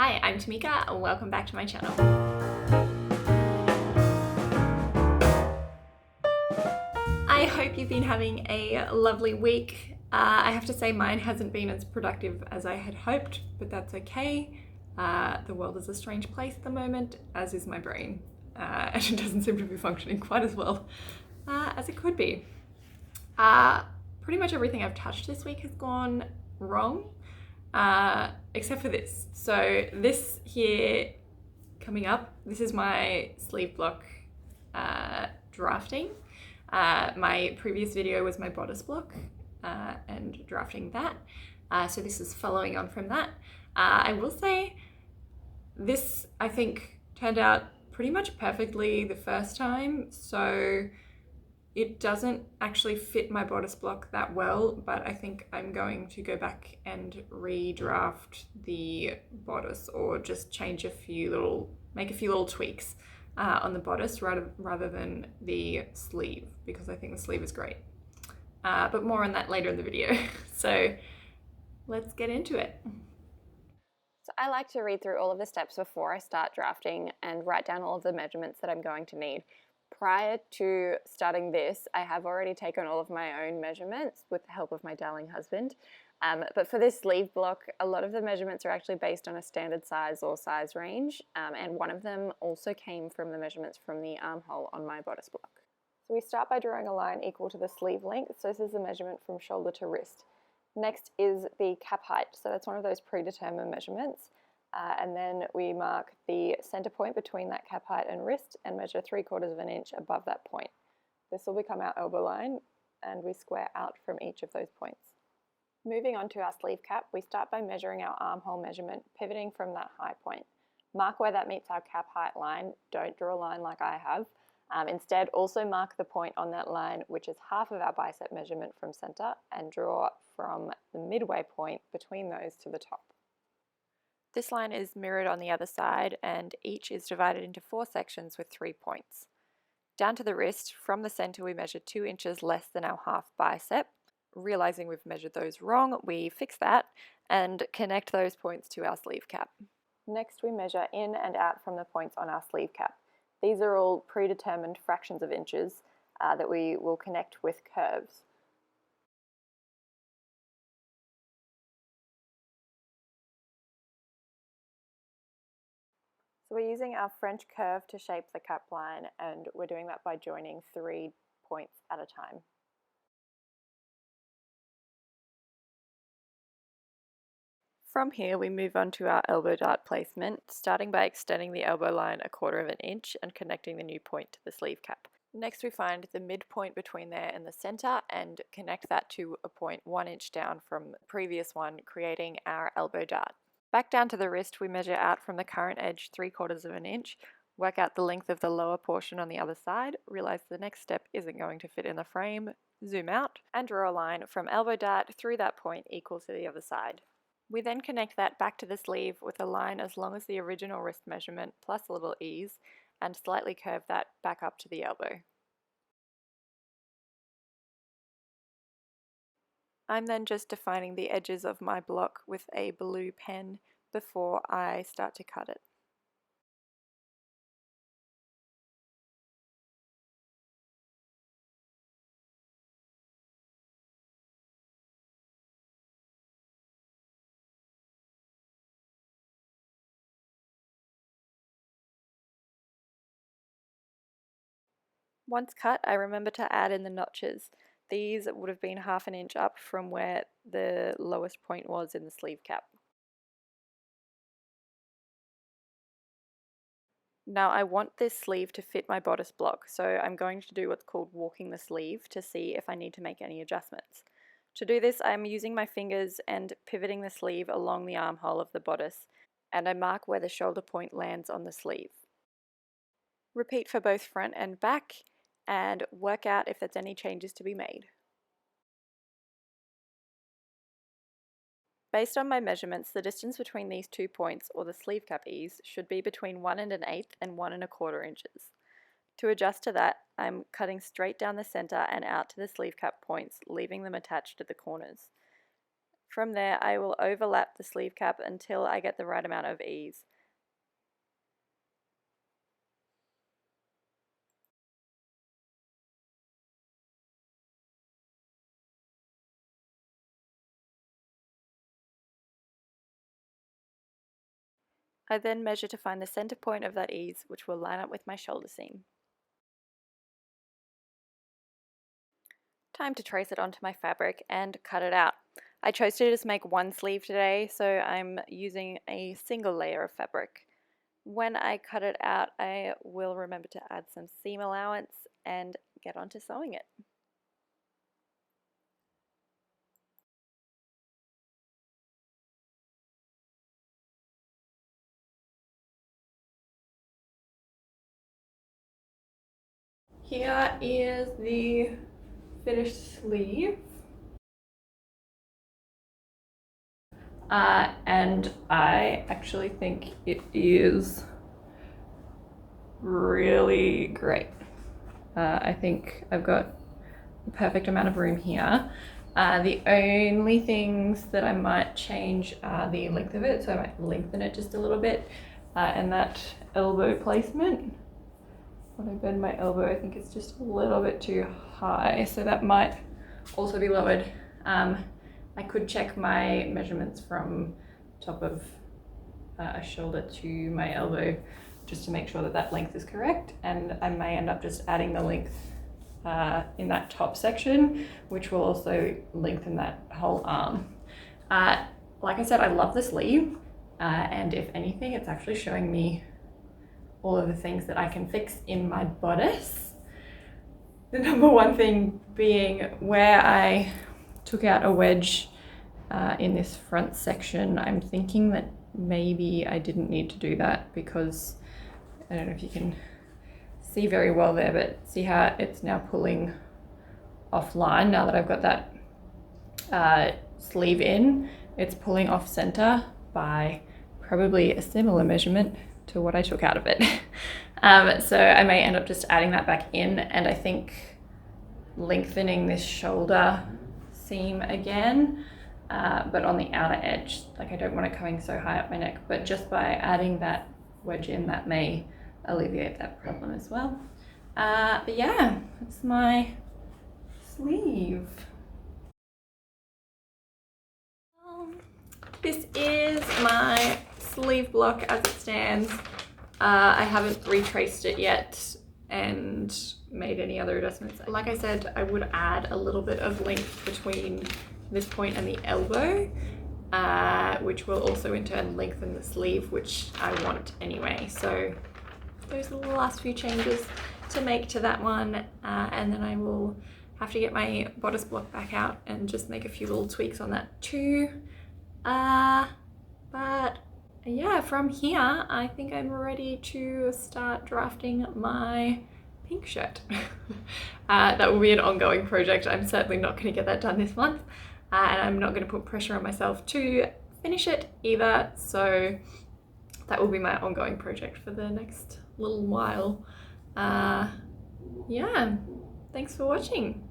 Hi, I'm Tamika and welcome back to my channel. I hope you've been having a lovely week. I have to say mine hasn't been as productive as I had hoped, but that's okay. The world is a strange place at the moment, as is my brain, and it doesn't seem to be functioning quite as well as it could be. Pretty much everything I've touched this week has gone wrong, except for this. So this here coming up, this is my sleeve block drafting. My previous video was my bodice block and drafting that. So this is following on from that. I will say this, I think, turned out pretty much perfectly the first time. So it doesn't actually fit my bodice block that well, but I think I'm going to go back and redraft the bodice, or just change make a few little tweaks on the bodice rather than the sleeve, because I think the sleeve is great. But more on that later in the video. So let's get into it. So I like to read through all of the steps before I start drafting and write down all of the measurements that I'm going to need. Prior to starting this, I have already taken all of my own measurements with the help of my darling husband. But for this sleeve block, a lot of the measurements are actually based on a standard size or size range, and one of them also came from the measurements from the armhole on my bodice block. So we start by drawing a line equal to the sleeve length, so this is the measurement from shoulder to wrist. Next is the cap height, so that's one of those predetermined measurements. And then we mark the center point between that cap height and wrist and measure 3/4 of an inch above that point. This will become our elbow line, and we square out from each of those points. Moving on to our sleeve cap, we start by measuring our armhole measurement, pivoting from that high point. Mark where that meets our cap height line. Don't draw a line like I have. Instead, also mark the point on that line, which is half of our bicep measurement from center, and draw from the midway point between those to the top. This line is mirrored on the other side, and each is divided into 4 sections with 3 points. Down to the wrist, from the center we measure 2 inches less than our half bicep. Realizing we've measured those wrong, we fix that and connect those points to our sleeve cap. Next, we measure in and out from the points on our sleeve cap. These are all predetermined fractions of inches that we will connect with curves. So we're using our French curve to shape the cap line, and we're doing that by joining 3 points at a time. From here, we move on to our elbow dart placement, starting by extending the elbow line 1/4 of an inch and connecting the new point to the sleeve cap. Next, we find the midpoint between there and the center and connect that to a point 1 inch down from the previous one, creating our elbow dart. Back down to the wrist, we measure out from the current edge 3/4 of an inch, work out the length of the lower portion on the other side, realize the next step isn't going to fit in the frame, zoom out, and draw a line from elbow dart through that point equal to the other side. We then connect that back to the sleeve with a line as long as the original wrist measurement plus a little ease, and slightly curve that back up to the elbow. I'm then just defining the edges of my block with a blue pen before I start to cut it. Once cut, I remember to add in the notches. These would have been 1/2 inch up from where the lowest point was in the sleeve cap. Now I want this sleeve to fit my bodice block, so I'm going to do what's called walking the sleeve to see if I need to make any adjustments. To do this, I'm using my fingers and pivoting the sleeve along the armhole of the bodice, and I mark where the shoulder point lands on the sleeve. Repeat for both front and back, and work out if there's any changes to be made. Based on my measurements, the distance between these 2 points, or the sleeve cap ease, should be between 1 1/8 and 1 1/4 inches. To adjust to that, I'm cutting straight down the center and out to the sleeve cap points, leaving them attached at the corners. From there, I will overlap the sleeve cap until I get the right amount of ease. I then measure to find the center point of that ease, which will line up with my shoulder seam. Time to trace it onto my fabric and cut it out. I chose to just make one sleeve today, so I'm using a single layer of fabric. When I cut it out, I will remember to add some seam allowance and get onto sewing it. Here is the finished sleeve. And I actually think it is really great. I think I've got the perfect amount of room here. The only things that I might change are the length of it, so I might lengthen it just a little bit, and that elbow placement. When I bend my elbow, I think it's just a little bit too high, so that might also be lowered. I could check my measurements from top of a shoulder to my elbow just to make sure that that length is correct, and I may end up just adding the length in that top section, which will also lengthen that whole arm. Like I said, I love the sleeve, and if anything, it's actually showing me all of the things that I can fix in my bodice. The number one thing being where I took out a wedge in this front section. I'm thinking that maybe I didn't need to do that because I don't know if you can see very well there, but see how it's now pulling offline now that I've got that sleeve in. It's pulling off center by probably a similar measurement to what I took out of it. So I may end up just adding that back in, and I think lengthening this shoulder seam again, but on the outer edge. Like I don't want it coming so high up my neck, but just by adding that wedge in, that may alleviate that problem as well. But yeah, that's my sleeve. This is my sleeve block as it stands. I haven't retraced it yet and made any other adjustments. Like I said, I would add a little bit of length between this point and the elbow, which will also in turn lengthen the sleeve, which I want anyway. So those are the last few changes to make to that one, and then I will have to get my bodice block back out and just make a few little tweaks on that too. But yeah, from here I think I'm ready to start drafting my pink shirt. That will be an ongoing project. I'm certainly not going to get that done this month, and I'm not going to put pressure on myself to finish it either, so that will be my ongoing project for the next little while. Yeah, thanks for watching.